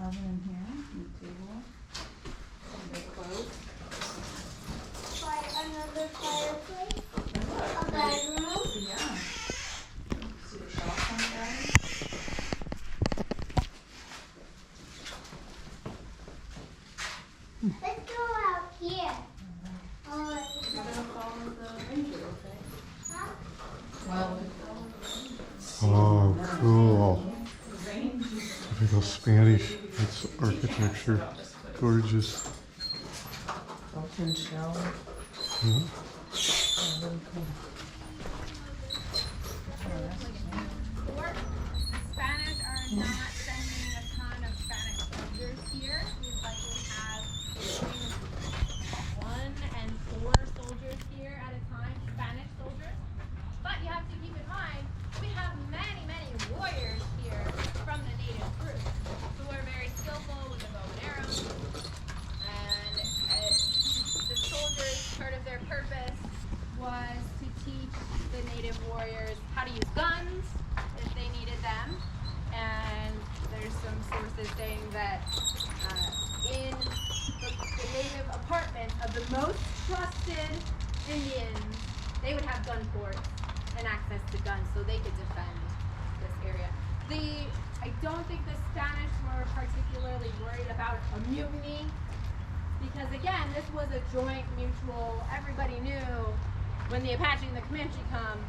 oven in here, and the table, and the clothes. Another fireplace, a bedroom. Yeah. See the shelf on the bed? Let's go out here. You're gonna follow the ranger, okay? Huh? Well, Oh, cool. the range. Typical Spanish. It's architecture. Gorgeous. Open shower. Yeah. Oh, really cool. Oh, that's nice. Spanish are not sending a ton of Spanish soldiers here. We likely have between 1 and 4 soldiers here at a time, Spanish soldiers. But you have to keep in mind, we have many, many warriors here from the native group who are very skillful with the bow and arrow. And the soldiers, part of their purpose was to teach the native warriors how to use guns if they needed them. And there's some sources saying that in the native apartments of the most trusted Indians, they would have gun ports and access to guns so they could defend this area. I don't think the Spanish were particularly worried about a mutiny because again, this was a joint mutual, everybody knew when the Apache and the Comanche come,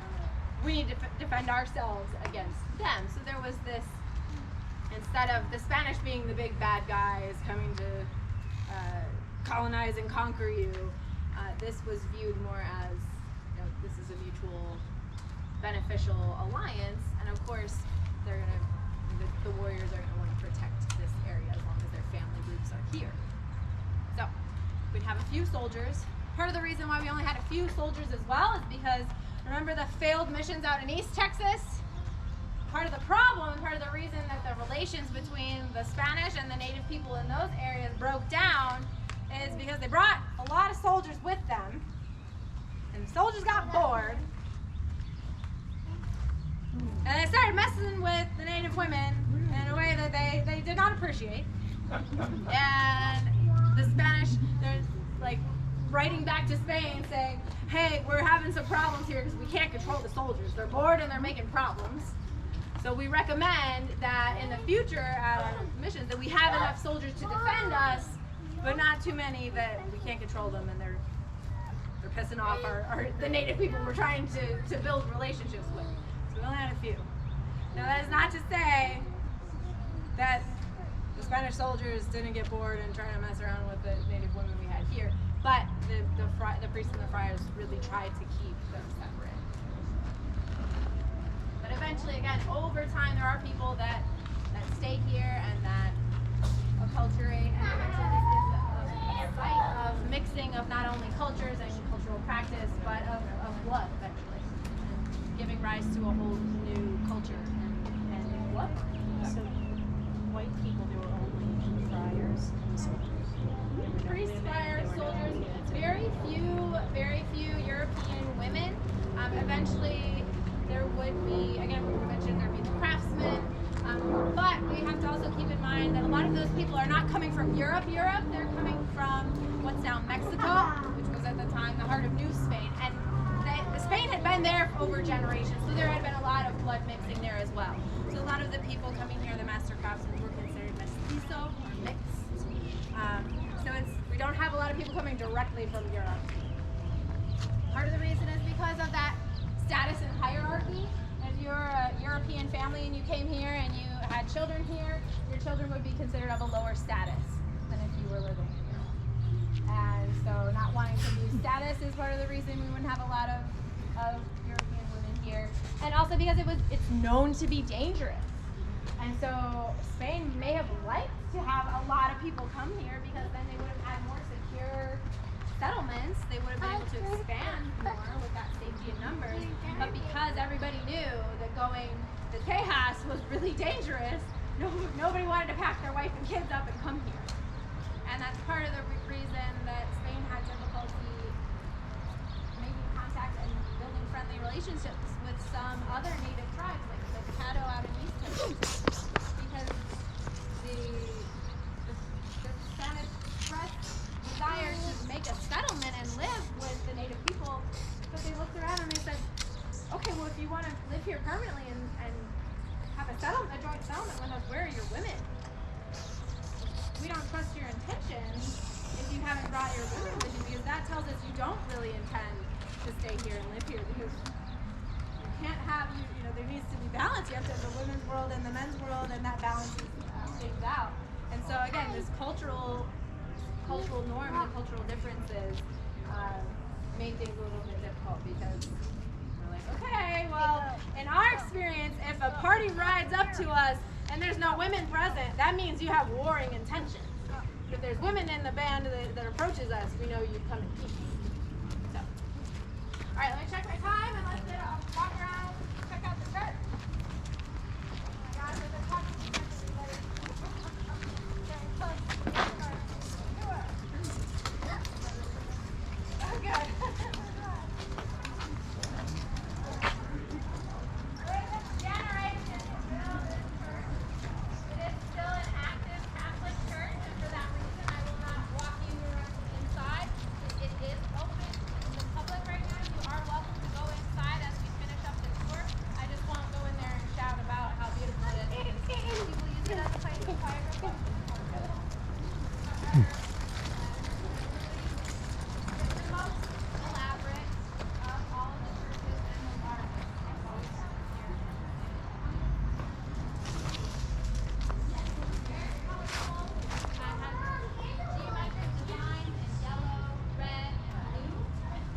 we need to defend ourselves against them. So there was this, instead of the Spanish being the big bad guys coming to colonize and conquer you, this was viewed more as, this is a mutual beneficial alliance, and of course they're the warriors are going to want to protect this area as long as their family groups are here. So we'd have a few soldiers. Part of the reason why we only had a few soldiers as well is because remember the failed missions out in East Texas? Part of the problem, part of the reason that the relations between the Spanish and the native people in those areas broke down is because they brought a lot of soldiers with them, and the soldiers got bored, and they started messing with the native women in a way that they did not appreciate. And the Spanish, they're like writing back to Spain saying, hey, we're having some problems here because we can't control the soldiers. They're bored and they're making problems. So we recommend that in the future missions that we have enough soldiers to defend us, but not too many that we can't control them and they're pissing off the native people we're trying to build relationships with. So we only had a few. Now that is not to say that the Spanish soldiers didn't get bored and trying to mess around with the native women we had here, but the priests and the friars really tried to keep them separate. But eventually, again, over time, there are people that stay here and that acculturate, and eventually this is a site of mixing of not only cultures and cultural practice, but of blood, eventually, and giving rise to a whole new culture and what? So white people, they were only friars and soldiers. Priests, friars, soldiers, very few European women. Eventually, there would be, again, we mentioned there'd be the craftsmen, but we have to also keep in mind that a lot of those people are not coming from Europe, they're coming from what's now Mexico, which was at the time the heart of New Spain, and Spain had been there for over generations, so there had been a lot of blood mixing there as well. So a lot of the people coming here, the master craftsmen, were considered mestizo, or mixed. So we don't have a lot of people coming directly from Europe. Part of the reason is because of that status and hierarchy. If you're a European family and you came here and you had children here, your children would be considered of a lower status than if you were living here. And so not wanting to lose status is part of the reason we wouldn't have a lot of European women here. And also because it's known to be dangerous. And so Spain may have liked to have a lot of people come here because then they would have had more secure settlements. They would have been able to expand more with that safety in numbers. But because everybody knew that going to Tejas was really dangerous, nobody wanted to pack their wife and kids up and come here. And that's part of the reason that Spain had difficulty making contact and building friendly relationships with some other native tribes, like the Caddo out in East Texas, because settlement with us, where are your women? We don't trust your intentions if you haven't brought your women with you, because that tells us you don't really intend to stay here and live here, because you can't have, you know, there needs to be balance. You have to have the women's world and the men's world, and that balances things out. And so again, this cultural norms and cultural differences make things a little bit difficult, because we're like, okay, well, in our experience, if a party rides up to us and there's no women present, that means you have warring intentions. If there's women in the band that approaches us, we know you come in peace. So, all right, let me check my time and let's walk around, check out the church. Oh my gosh, I've been talking to everybody. Getting close. Oh, good. We're this generation to build this church. It is still an active Catholic church, and for that reason, I will not walk you inside. It is open to the public right now. You are welcome to go inside as we finish up the tour. I just won't go in there and shout about how beautiful it is. People use it as a place of quiet reflection. It's the most elaborate of all of the churches and the largest of both here. Very colorful. It has geometric designs in yellow, red, and blue.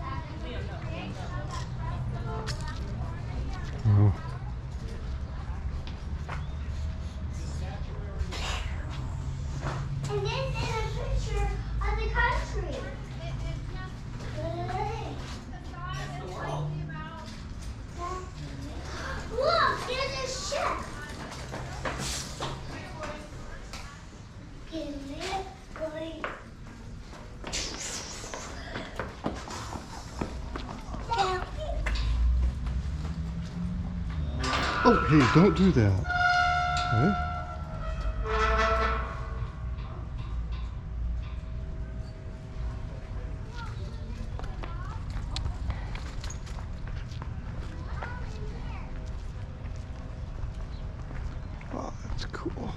That is the creation of that fresco around the corner here. Oh. And this is a picture of the country. It is just the facade is slightly about Look, there's a ship. Can it really? Oh, hey, don't do that. Okay? Oh, that's cool.